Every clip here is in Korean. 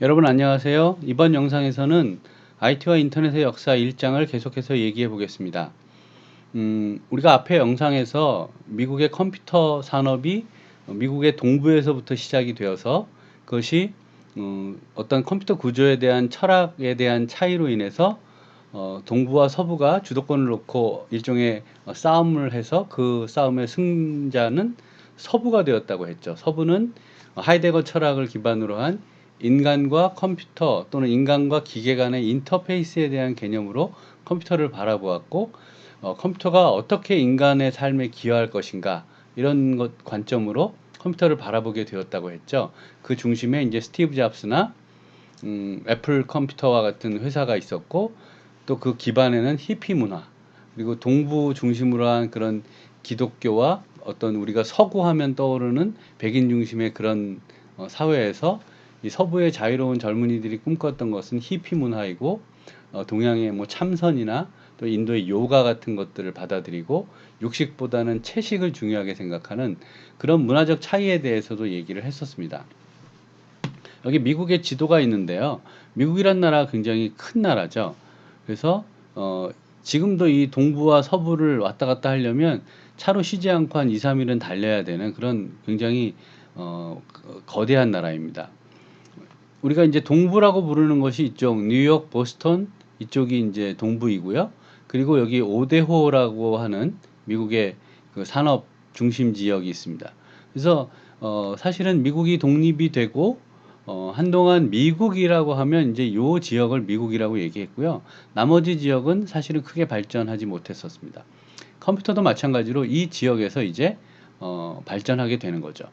여러분 안녕하세요. 이번 영상에서는 IT와 인터넷의 역사 1장을 계속해서 얘기해 보겠습니다. 우리가 앞에 영상에서 미국의 컴퓨터 산업이 미국의 동부에서부터 시작이 되어서 그것이 어떤 컴퓨터 구조에 대한 철학에 대한 차이로 인해서 동부와 서부가 주도권을 놓고 일종의 싸움을 해서 그 싸움의 승자는 서부가 되었다고 했죠. 서부는 하이데거 철학을 기반으로 한 인간과 컴퓨터 또는 인간과 기계 간의 인터페이스에 대한 개념으로 컴퓨터를 바라보았고, 컴퓨터가 어떻게 인간의 삶에 기여할 것인가 이런 것 관점으로 컴퓨터를 바라보게 되었다고 했죠. 그 중심에 이제 스티브 잡스나 애플 컴퓨터와 같은 회사가 있었고, 또 그 기반에는 히피 문화, 그리고 동부 중심으로 한 그런 기독교와 어떤 우리가 서구 하면 떠오르는 백인 중심의 그런 사회에서 이 서부의 자유로운 젊은이들이 꿈꿨던 것은 히피 문화이고, 동양의 뭐 참선이나 또 인도의 요가 같은 것들을 받아들이고 육식보다는 채식을 중요하게 생각하는 그런 문화적 차이에 대해서도 얘기를 했었습니다. 여기 미국의 지도가 있는데요. 미국이란 나라가 굉장히 큰 나라죠. 그래서 지금도 이 동부와 서부를 왔다 갔다 하려면 차로 쉬지 않고 한 2, 3일은 달려야 되는 그런 굉장히 거대한 나라입니다. 우리가 이제 동부라고 부르는 것이 이쪽 뉴욕, 보스턴 이쪽이 이제 동부이고요. 그리고 여기 오데호라고 하는 미국의 그 산업 중심 지역이 있습니다. 그래서 사실은 미국이 독립이 되고 한동안 미국이라고 하면 이제 요 지역을 미국이라고 얘기했고요. 나머지 지역은 사실은 크게 발전하지 못했었습니다. 컴퓨터도 마찬가지로 이 지역에서 이제 발전하게 되는 거죠.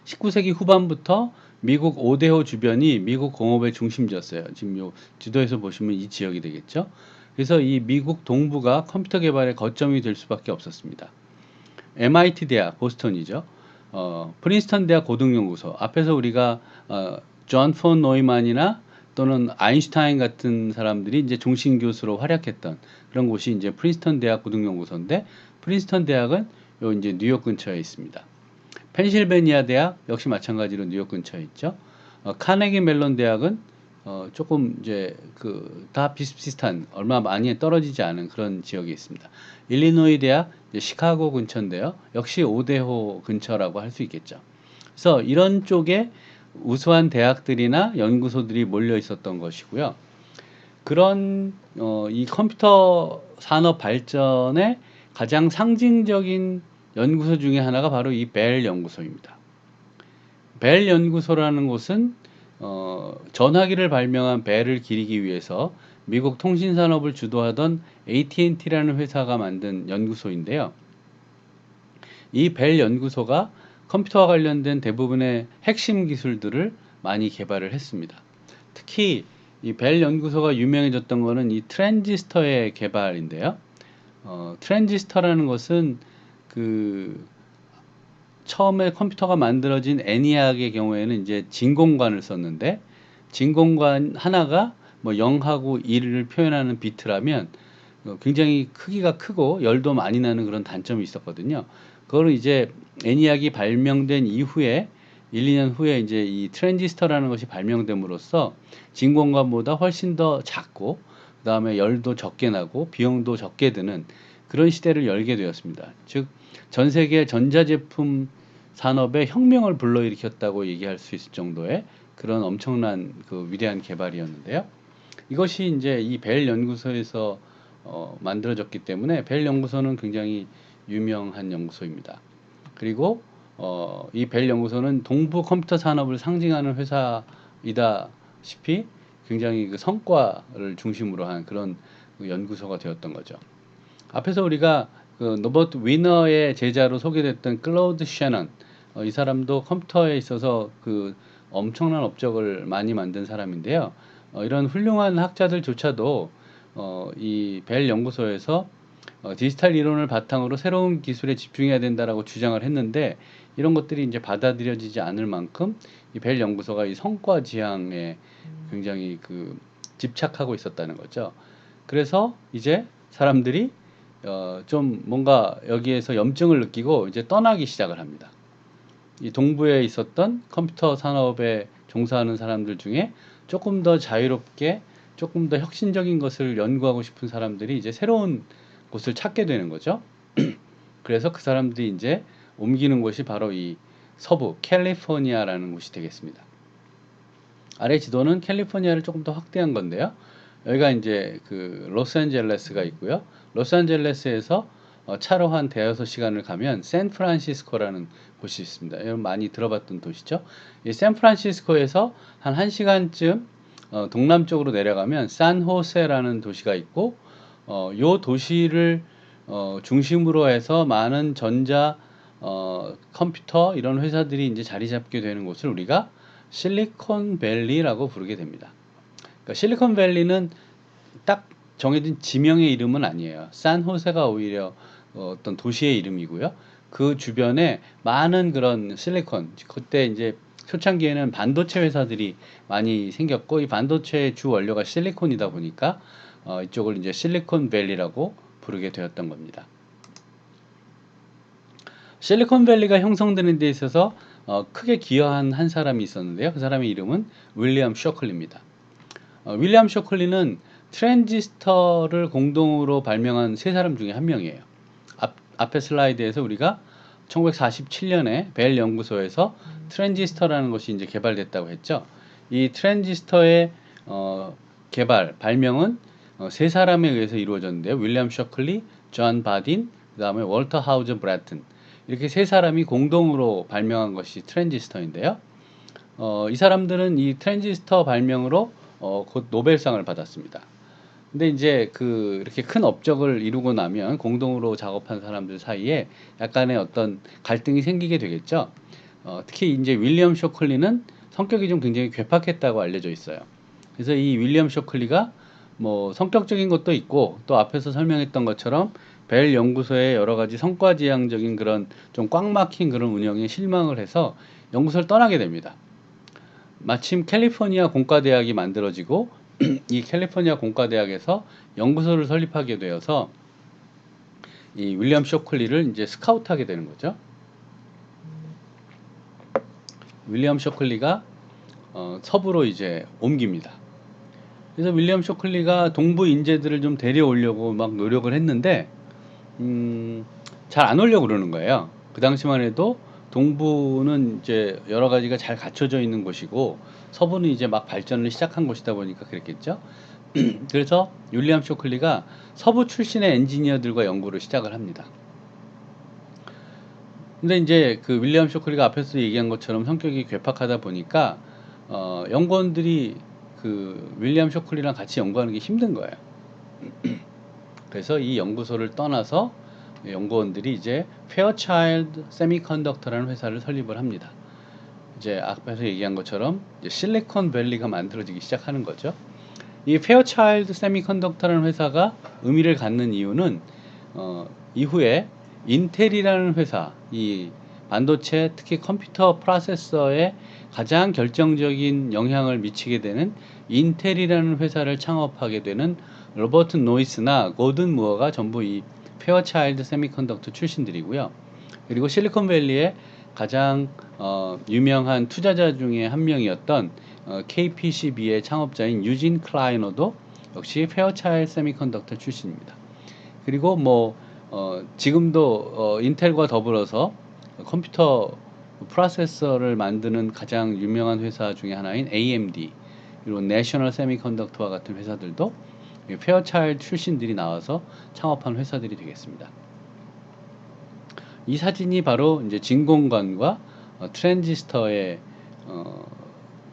19세기 후반부터 미국 오데호 주변이 미국 공업의 중심지였어요. 지금 요 지도에서 보시면 이 지역이 되겠죠. 그래서 이 미국 동부가 컴퓨터 개발의 거점이 될 수밖에 없었습니다. MIT 대학, 보스턴이죠. 프린스턴 대학 고등연구소. 앞에서 우리가 존 폰 노이만이나 또는 아인슈타인 같은 사람들이 이제 종신 교수로 활약했던 그런 곳이 이제 프린스턴 대학 고등연구소인데, 프린스턴 대학은 요 이제 뉴욕 근처에 있습니다. 펜실베니아 대학 역시 마찬가지로 뉴욕 근처에 있죠. 카네기 멜론 대학은 조금 이제 그 다 비슷비슷한 얼마 많이 떨어지지 않은 그런 지역에 있습니다. 일리노이 대학 시카고 근처인데요. 역시 오데호 근처라고 할 수 있겠죠. 그래서 이런 쪽에 우수한 대학들이나 연구소들이 몰려 있었던 것이고요. 그런 이 컴퓨터 산업 발전의 가장 상징적인 연구소 중에 하나가 바로 이 벨 연구소입니다. 벨 연구소라는 곳은 전화기를 발명한 벨을 기리기 위해서 미국 통신산업을 주도하던 AT&T라는 회사가 만든 연구소인데요. 이 벨 연구소가 컴퓨터와 관련된 대부분의 핵심 기술들을 많이 개발을 했습니다. 특히 이 벨 연구소가 유명해졌던 것은 이 트랜지스터의 개발인데요. 트랜지스터라는 것은 그 처음에 컴퓨터가 만들어진 애니악의 경우에는 이제 진공관을 썼는데, 진공관 하나가 뭐 0하고 1을 표현하는 비트라면 굉장히 크기가 크고 열도 많이 나는 그런 단점이 있었거든요. 그거를 이제 애니악이 발명된 이후에 1, 2년 후에 이제 이 트랜지스터라는 것이 발명됨으로써 진공관보다 훨씬 더 작고 그다음에 열도 적게 나고 비용도 적게 드는 그런 시대를 열게 되었습니다. 즉 전 세계 전자제품 산업에 혁명을 불러일으켰다고 얘기할 수 있을 정도의 그런 엄청난 그 위대한 개발이었는데요. 이것이 이제 이 벨 연구소에서 만들어졌기 때문에 벨 연구소는 굉장히 유명한 연구소입니다. 그리고 이 벨 연구소는 동부 컴퓨터 산업을 상징하는 회사이다시피 굉장히 그 성과를 중심으로 한 그런 그 연구소가 되었던 거죠. 앞에서 우리가 그 노버트 위너의 제자로 소개됐던 클로드 셔넌, 이 사람도 컴퓨터에 있어서 그 엄청난 업적을 많이 만든 사람인데요. 이런 훌륭한 학자들조차도 이 벨 연구소에서 디지털 이론을 바탕으로 새로운 기술에 집중해야 된다라고 주장을 했는데, 이런 것들이 이제 받아들여지지 않을 만큼 이 벨 연구소가 이 성과 지향에 굉장히 그 집착하고 있었다는 거죠. 그래서 이제 사람들이 좀 뭔가 여기에서 염증을 느끼고 이제 떠나기 시작을 합니다. 이 동부에 있었던 컴퓨터 산업에 종사하는 사람들 중에 조금 더 자유롭게 조금 더 혁신적인 것을 연구하고 싶은 사람들이 이제 새로운 곳을 찾게 되는 거죠. 그래서 그 사람들이 이제 옮기는 곳이 바로 이 서부 캘리포니아라는 곳이 되겠습니다. 아래 지도는 캘리포니아를 조금 더 확대한 건데요. 여기가 이제 그 로스앤젤레스가 있고요. 로스앤젤레스에서 차로 한 대여섯 시간을 가면 샌프란시스코라는 곳이 있습니다. 여러분 많이 들어봤던 도시죠. 이 샌프란시스코에서 한 1시간쯤 동남쪽으로 내려가면 산호세라는 도시가 있고 요 도시를 중심으로 해서 많은 전자 컴퓨터 이런 회사들이 이제 자리 잡게 되는 곳을 우리가 실리콘밸리라고 부르게 됩니다. 그러니까 실리콘밸리는 딱 정해진 지명의 이름은 아니에요. 산호세가 오히려 어떤 도시의 이름이고요. 그 주변에 많은 그런 실리콘, 그때 이제 초창기에는 반도체 회사들이 많이 생겼고 이 반도체의 주 원료가 실리콘이다 보니까 이쪽을 이제 실리콘밸리라고 부르게 되었던 겁니다. 실리콘밸리가 형성되는 데 있어서 크게 기여한 한 사람이 있었는데요. 그 사람의 이름은 윌리엄 쇼클리입니다. 윌리엄 쇼클리는 트랜지스터를 공동으로 발명한 세 사람 중에 한 명이에요. 앞에 슬라이드에서 우리가 1947년에 벨 연구소에서 트랜지스터라는 것이 이제 개발됐다고 했죠. 이 트랜지스터의 개발, 발명은 세 사람에 의해서 이루어졌는데요. 윌리엄 쇼클리, 존 바딘, 그 다음에 월터 하우저 브래튼, 이렇게 세 사람이 공동으로 발명한 것이 트랜지스터인데요. 이 사람들은 이 트랜지스터 발명으로 곧 노벨상을 받았습니다. 근데 이제 이렇게 큰 업적을 이루고 나면 공동으로 작업한 사람들 사이에 약간의 어떤 갈등이 생기게 되겠죠. 특히 이제 윌리엄 쇼클리는 성격이 좀 굉장히 괴팍했다고 알려져 있어요. 그래서 이 윌리엄 쇼클리가 뭐 성격적인 것도 있고 또 앞에서 설명했던 것처럼 벨 연구소의 여러 가지 성과지향적인 그런 좀 꽉 막힌 그런 운영에 실망을 해서 연구소를 떠나게 됩니다. 마침 캘리포니아 공과대학이 만들어지고 이 캘리포니아 공과대학에서 연구소를 설립하게 되어서 이 윌리엄 쇼클리를 이제 스카우트하게 되는 거죠. 윌리엄 쇼클리가 서부로 이제 옮깁니다. 그래서 윌리엄 쇼클리가 동부 인재들을 좀 데려오려고 막 노력을 했는데 잘 안 오려고 그러는 거예요. 그 당시만 해도 동부는 이제 여러 가지가 잘 갖춰져 있는 곳이고 서부는 이제 막 발전을 시작한 곳이다 보니까 그랬겠죠. 그래서 윌리엄 쇼클리가 서부 출신의 엔지니어들과 연구를 시작을 합니다. 근데 이제 그 윌리엄 쇼클리가 앞에서 얘기한 것처럼 성격이 괴팍하다 보니까 연구원들이 그 윌리엄 쇼클리랑 같이 연구하는 게 힘든 거예요. 그래서 이 연구소를 떠나서 연구원들이 이제 페어차일드 세미컨덕터라는 회사를 설립을 합니다. 이제 앞에서 얘기한 것처럼 이제 실리콘밸리가 만들어지기 시작하는 거죠. 이 페어차일드 세미컨덕터라는 회사가 의미를 갖는 이유는 이후에 인텔이라는 회사, 이 반도체 특히 컴퓨터 프로세서에 가장 결정적인 영향을 미치게 되는 인텔이라는 회사를 창업하게 되는 로버트 노이스나 고든 무어가 전부 이 페어차일드 세미컨덕터 출신들이고요. 그리고 실리콘밸리의 가장 유명한 투자자 중에 한 명이었던 KPCB의 창업자인 유진 클라이너도 역시 페어차일드 세미컨덕터 출신입니다. 그리고 뭐 지금도 인텔과 더불어서 컴퓨터 프로세서를 만드는 가장 유명한 회사 중에 하나인 AMD 그리고 내셔널 세미컨덕터와 같은 회사들도 페어차일드 출신들이 나와서 창업한 회사들이 되겠습니다. 이 사진이 바로 이제 진공관과 트랜지스터의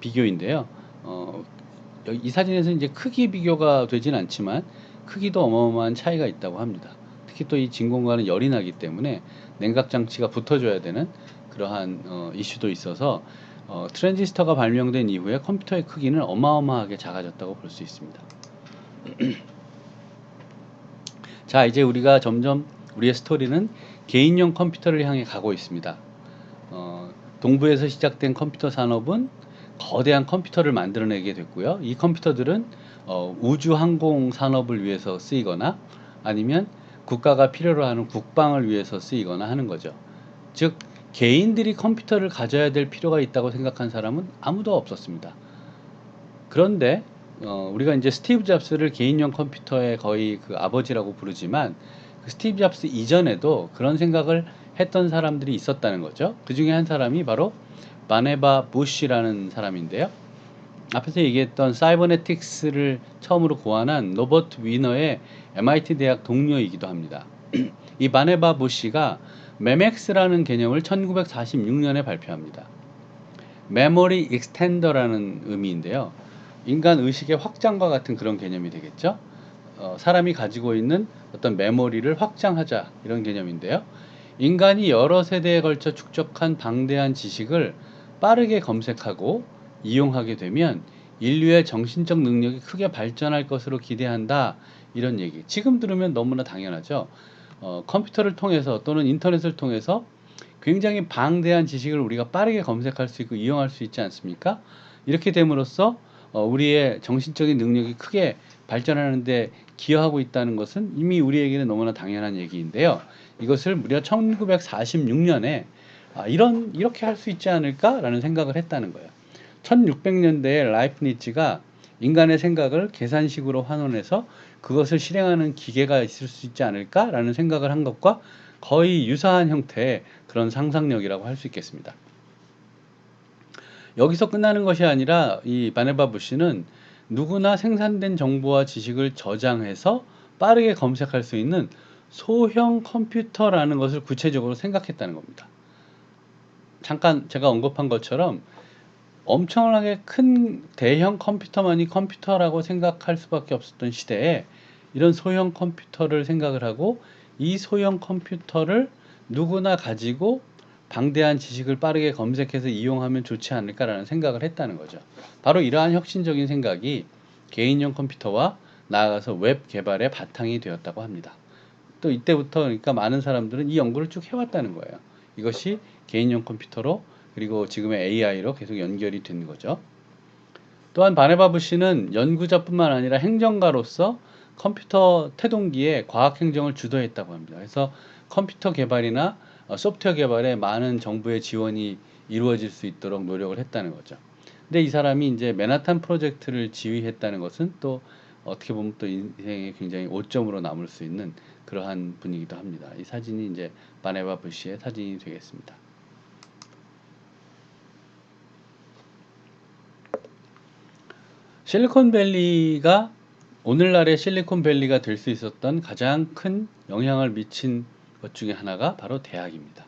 비교인데요. 이 사진에서 이제 크기 비교가 되진 않지만 크기도 어마어마한 차이가 있다고 합니다. 특히 또 이 진공관은 열이 나기 때문에 냉각 장치가 붙어줘야 되는 그러한 이슈도 있어서 트랜지스터가 발명된 이후에 컴퓨터의 크기는 어마어마하게 작아졌다고 볼 수 있습니다. 자, 이제 우리가 점점 우리의 스토리는 개인용 컴퓨터를 향해 가고 있습니다. 동부에서 시작된 컴퓨터 산업은 거대한 컴퓨터를 만들어내게 됐고요. 이 컴퓨터들은 우주 항공 산업을 위해서 쓰이거나 아니면 국가가 필요로 하는 국방을 위해서 쓰이거나 하는 거죠. 즉 개인들이 컴퓨터를 가져야 될 필요가 있다고 생각한 사람은 아무도 없었습니다. 그런데 우리가 이제 스티브 잡스를 개인용 컴퓨터의 거의 그 아버지라고 부르지만 그 스티브 잡스 이전에도 그런 생각을 했던 사람들이 있었다는 거죠. 그 중에 한 사람이 바로 바네바 부시라는 사람인데요. 앞에서 얘기했던 사이버네틱스를 처음으로 고안한 로버트 위너의 MIT 대학 동료이기도 합니다. 이 바네바 부시가 메맥스라는 개념을 1946년에 발표합니다. 메모리 익스텐더라는 의미인데요. 인간 의식의 확장과 같은 그런 개념이 되겠죠. 사람이 가지고 있는 어떤 메모리를 확장하자 이런 개념인데요. 인간이 여러 세대에 걸쳐 축적한 방대한 지식을 빠르게 검색하고 이용하게 되면 인류의 정신적 능력이 크게 발전할 것으로 기대한다. 이런 얘기. 지금 들으면 너무나 당연하죠. 컴퓨터를 통해서 또는 인터넷을 통해서 굉장히 방대한 지식을 우리가 빠르게 검색할 수 있고 이용할 수 있지 않습니까? 이렇게 됨으로써 우리의 정신적인 능력이 크게 발전하는 데 기여하고 있다는 것은 이미 우리에게는 너무나 당연한 얘기인데요. 이것을 무려 1946년에 이렇게 할 수 있지 않을까라는 생각을 했다는 거예요. 1600년대에 라이프니츠가 인간의 생각을 계산식으로 환원해서 그것을 실행하는 기계가 있을 수 있지 않을까라는 생각을 한 것과 거의 유사한 형태의 그런 상상력이라고 할 수 있겠습니다. 여기서 끝나는 것이 아니라 이 바네바 부시는 누구나 생산된 정보와 지식을 저장해서 빠르게 검색할 수 있는 소형 컴퓨터라는 것을 구체적으로 생각했다는 겁니다. 잠깐 제가 언급한 것처럼 엄청나게 큰 대형 컴퓨터만이 컴퓨터라고 생각할 수밖에 없었던 시대에 이런 소형 컴퓨터를 생각을 하고 이 소형 컴퓨터를 누구나 가지고 방대한 지식을 빠르게 검색해서 이용하면 좋지 않을까라는 생각을 했다는 거죠. 바로 이러한 혁신적인 생각이 개인용 컴퓨터와 나아가서 웹 개발의 바탕이 되었다고 합니다. 또 이때부터 그러니까 많은 사람들은 이 연구를 쭉 해왔다는 거예요. 이것이 개인용 컴퓨터로 그리고 지금의 AI로 계속 연결이 된 거죠. 또한 바네바 부시는 연구자뿐만 아니라 행정가로서 컴퓨터 태동기에 과학 행정을 주도했다고 합니다. 그래서 컴퓨터 개발이나 소프트웨어 개발에 많은 정부의 지원이 이루어질 수 있도록 노력을 했다는 거죠. 근데 이 사람이 이제 맨하탄 프로젝트를 지휘했다는 것은 또 어떻게 보면 또 인생에 굉장히 오점으로 남을 수 있는 그러한 분이기도 합니다. 이 사진이 이제 바네바 부시의 사진이 되겠습니다. 실리콘밸리가 오늘날의 실리콘밸리가 될 수 있었던 가장 큰 영향을 미친 것 중에 하나가 바로 대학입니다.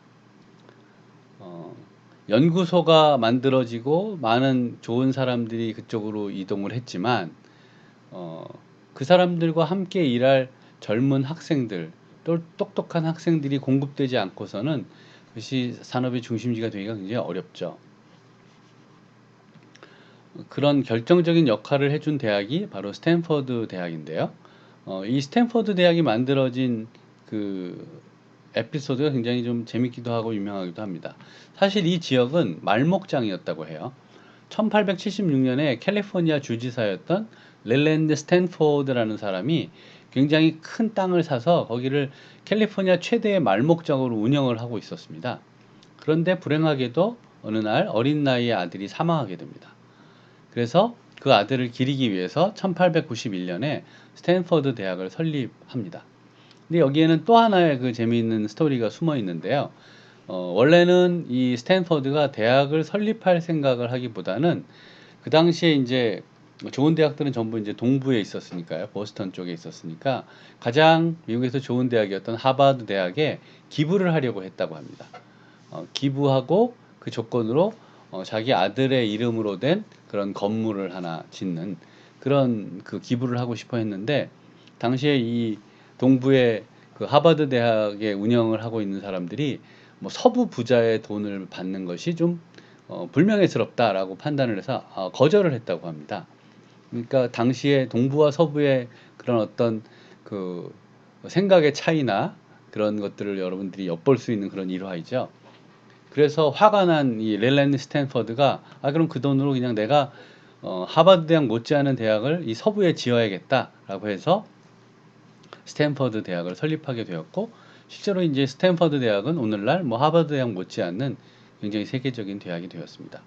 연구소가 만들어지고 많은 좋은 사람들이 그쪽으로 이동을 했지만 그 사람들과 함께 일할 젊은 학생들, 또 똑똑한 학생들이 공급되지 않고서는 그것이 산업의 중심지가 되기가 굉장히 어렵죠. 그런 결정적인 역할을 해준 대학이 바로 스탠퍼드 대학인데요. 이 스탠퍼드 대학이 만들어진 그 에피소드가 굉장히 좀 재밌기도 하고 유명하기도 합니다. 사실 이 지역은 말목장이었다고 해요. 1876년에 캘리포니아 주지사였던 렐랜드 스탠포드라는 사람이 굉장히 큰 땅을 사서 거기를 캘리포니아 최대의 말목장으로 운영을 하고 있었습니다. 그런데 불행하게도 어느 날 어린 나이에 아들이 사망하게 됩니다. 그래서 그 아들을 기리기 위해서 1891년에 스탠퍼드 대학을 설립합니다. 근데 여기에는 또 하나의 그 재미있는 스토리가 숨어 있는데요. 원래는 이 스탠퍼드가 대학을 설립할 생각을 하기보다는 그 당시에 이제 좋은 대학들은 전부 이제 동부에 있었으니까요. 보스턴 쪽에 있었으니까 가장 미국에서 좋은 대학이었던 하버드 대학에 기부를 하려고 했다고 합니다. 기부하고 그 조건으로 자기 아들의 이름으로 된 그런 건물을 하나 짓는 그런 그 기부를 하고 싶어 했는데 당시에 이 동부의 그 하버드 대학의 운영을 하고 있는 사람들이 뭐 서부 부자의 돈을 받는 것이 좀 불명예스럽다라고 판단을 해서 거절을 했다고 합니다. 그러니까 당시에 동부와 서부의 그런 어떤 그 생각의 차이나 그런 것들을 여러분들이 엿볼 수 있는 그런 일화이죠. 그래서 화가 난 이 렐랜드 스탠퍼드가 그럼 그 돈으로 그냥 내가 하버드 대학 못지않은 대학을 이 서부에 지어야겠다라고 해서 스탠퍼드 대학을 설립하게 되었고 실제로 이제 스탠퍼드 대학은 오늘날 뭐 하버드 대학 못지않는 굉장히 세계적인 대학이 되었습니다.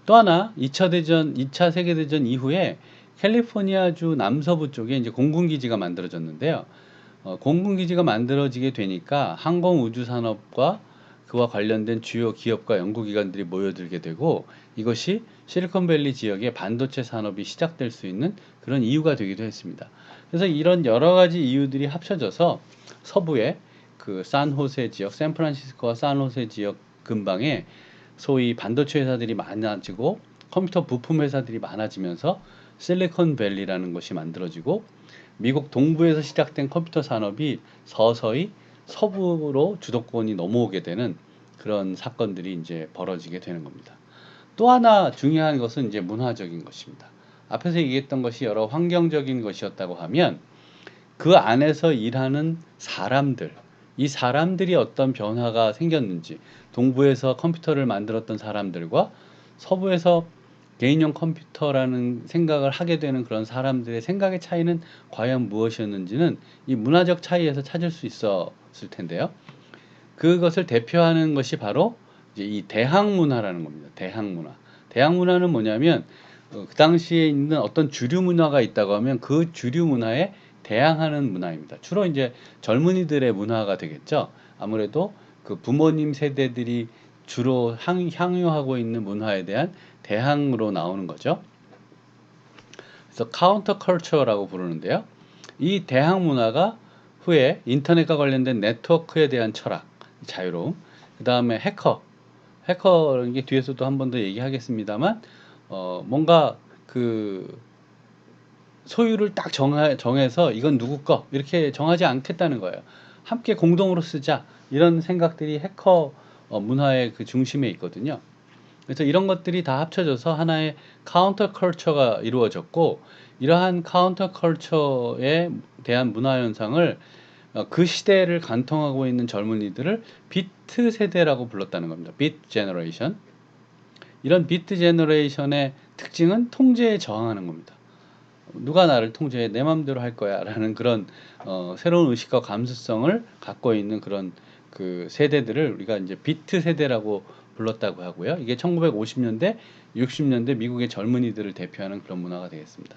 또 하나 2차 세계대전 이후에 캘리포니아주 남서부 쪽에 이제 공군기지가 만들어졌는데요. 공군기지가 만들어지게 되니까 항공우주산업과 그와 관련된 주요 기업과 연구기관들이 모여들게 되고 이것이 실리콘밸리 지역의 반도체 산업이 시작될 수 있는 그런 이유가 되기도 했습니다. 그래서 이런 여러 가지 이유들이 합쳐져서 서부의 그 산호세 지역, 샌프란시스코와 산호세 지역 근방에 소위 반도체 회사들이 많아지고 컴퓨터 부품 회사들이 많아지면서 실리콘밸리라는 것이 만들어지고 미국 동부에서 시작된 컴퓨터 산업이 서서히 서부로 주도권이 넘어오게 되는 그런 사건들이 이제 벌어지게 되는 겁니다. 또 하나 중요한 것은 이제 문화적인 것입니다. 앞에서 얘기했던 것이 여러 환경적인 것이었다고 하면 그 안에서 일하는 사람들, 이 사람들이 어떤 변화가 생겼는지, 동부에서 컴퓨터를 만들었던 사람들과 서부에서 개인용 컴퓨터라는 생각을 하게 되는 그런 사람들의 생각의 차이는 과연 무엇이었는지는 이 문화적 차이에서 찾을 수 있었을 텐데요. 그것을 대표하는 것이 바로 이제 이 대항 문화라는 겁니다. 대항 문화. 대항 문화는 뭐냐면 그 당시에 있는 어떤 주류 문화가 있다고 하면 그 주류 문화에 대항하는 문화입니다. 주로 이제 젊은이들의 문화가 되겠죠. 아무래도 그 부모님 세대들이 주로 향유하고 있는 문화에 대한 대항으로 나오는 거죠. 그래서 카운터 컬처라고 부르는데요. 이 대항 문화가 후에 인터넷과 관련된 네트워크에 대한 철학, 자유로움, 그 다음에 해커라는 게 뒤에서도 한 번 더 얘기하겠습니다만, 뭔가 그 소유를 딱 정해서 이건 누구 거 이렇게 정하지 않겠다는 거예요. 함께 공동으로 쓰자 이런 생각들이 해커 문화의 그 중심에 있거든요. 그래서 이런 것들이 다 합쳐져서 하나의 카운터 컬처가 이루어졌고 이러한 카운터 컬처에 대한 문화 현상을 그 시대를 관통하고 있는 젊은이들을 비트 세대라고 불렀다는 겁니다. 비트 제너레이션. 이런 비트 제너레이션의 특징은 통제에 저항하는 겁니다. 누가 나를 통제해 내 맘대로 할 거야 라는 그런 새로운 의식과 감수성을 갖고 있는 그런 그 세대들을 우리가 이제 비트 세대라고 불렀다고 하고요. 이게 1950년대, 60년대 미국의 젊은이들을 대표하는 그런 문화가 되겠습니다.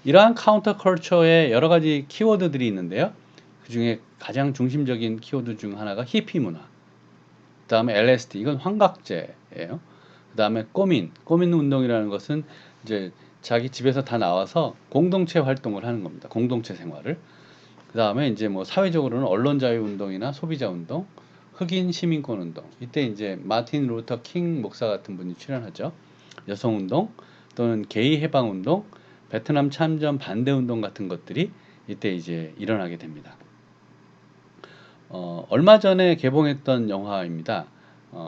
이러한 카운터 컬처에 여러 가지 키워드들이 있는데요. 그 중에 가장 중심적인 키워드 중 하나가 히피 문화. 그 다음에 LSD, 이건 환각제예요. 그 다음에 꼬민 운동이라는 것은 이제 자기 집에서 다 나와서 공동체 활동을 하는 겁니다. 공동체 생활을. 그 다음에 이제 뭐 사회적으로는 언론 자유 운동이나 소비자 운동, 흑인 시민권 운동. 이때 이제 마틴 루터 킹 목사 같은 분이 출연하죠. 여성 운동 또는 게이 해방 운동, 베트남 참전 반대 운동 같은 것들이 이때 이제 일어나게 됩니다. 얼마 전에 개봉했던 영화입니다.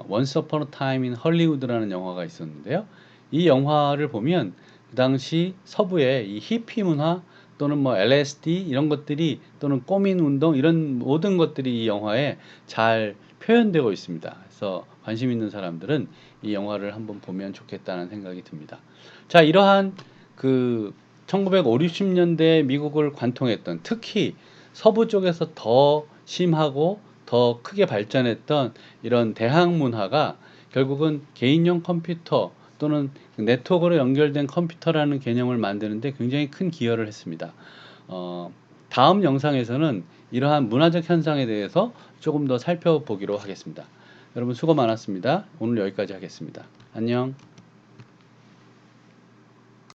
Once Upon a Time in Hollywood라는 영화가 있었는데요. 이 영화를 보면 그 당시 서부의 이 히피 문화 또는 뭐 LSD 이런 것들이 또는 꼬민 운동 이런 모든 것들이 이 영화에 잘 표현되고 있습니다. 그래서 관심 있는 사람들은 이 영화를 한번 보면 좋겠다는 생각이 듭니다. 자, 이러한 그 1950, 60년대 미국을 관통했던 특히 서부 쪽에서 더 심하고 더 크게 발전했던 이런 대항 문화가 결국은 개인용 컴퓨터 또는 네트워크로 연결된 컴퓨터라는 개념을 만드는데 굉장히 큰 기여를 했습니다. 다음 영상에서는 이러한 문화적 현상에 대해서 조금 더 살펴보기로 하겠습니다. 여러분 수고 많았습니다. 오늘 여기까지 하겠습니다. 안녕.